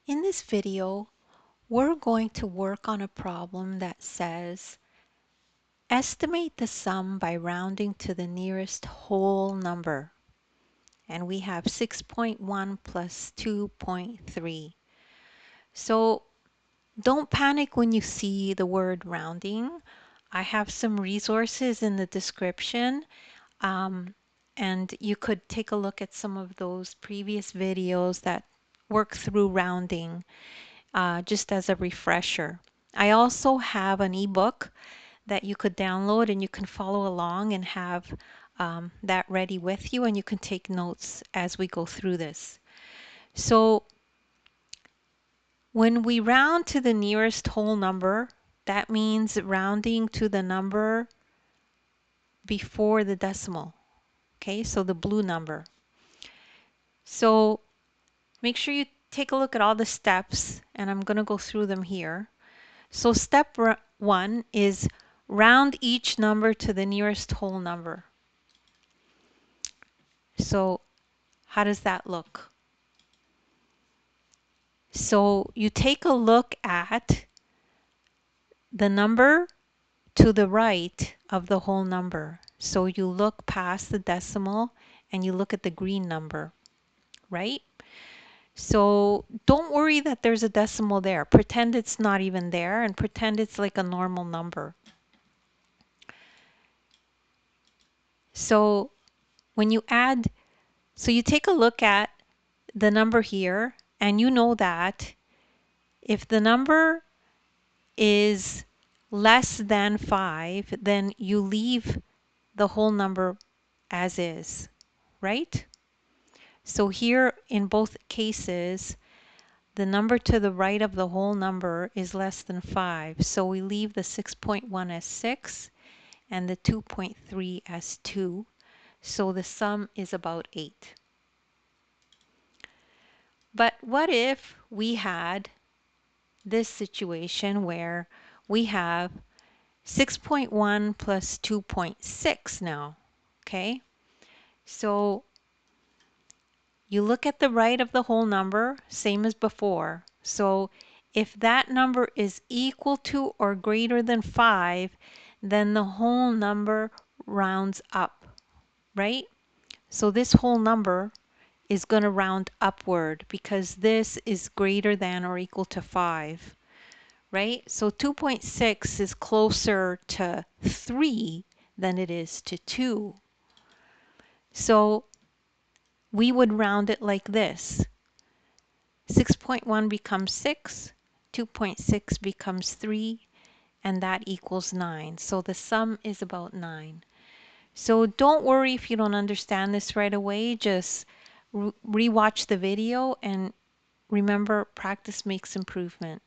In this video, we're going to work on a problem that says estimate the sum by rounding to the nearest whole number. And we have 6.1 plus 2.3. So don't panic when you see the word rounding. I have some resources in the description, and you could take a look at some of those previous videos that work through rounding. Just as a refresher. I also have an ebook that you could download and you can follow along and have that ready with you, and you can take notes as we go through this. So when we round to the nearest whole number, that means rounding to the number before the decimal. Okay, so the blue number. So make sure you take a look at all the steps, and I'm going to go through them here. So step 1 is round each number to the nearest whole number. So how does that look? So you take a look at the number to the right of the whole number. So you look past the decimal and you look at the green number, right? So don't worry that there's a decimal there. Pretend it's not even there and pretend it's like a normal number. So when you add, so you take a look at the number here, and you know that if the number is less than 5, then you leave the whole number as is, right? So here in both cases, the number to the right of the whole number is less than 5. So we leave the 6.1 as 6 and the 2.3 as 2. So the sum is about 8. But what if we had this situation where we have 6.1 plus 2.6 now, okay? So you look at the right of the whole number, same as before. So if that number is equal to or greater than 5, then the whole number rounds up, right? So this whole number is going to round upward because this is greater than or equal to 5. Right? So 2.6 is closer to 3 than it is to 2. So we would round it like this. 6.1 becomes 6, 2.6 becomes 3, and that equals 9. So the sum is about 9. So don't worry if you don't understand this right away. Just re-watch the video and remember, practice makes improvement.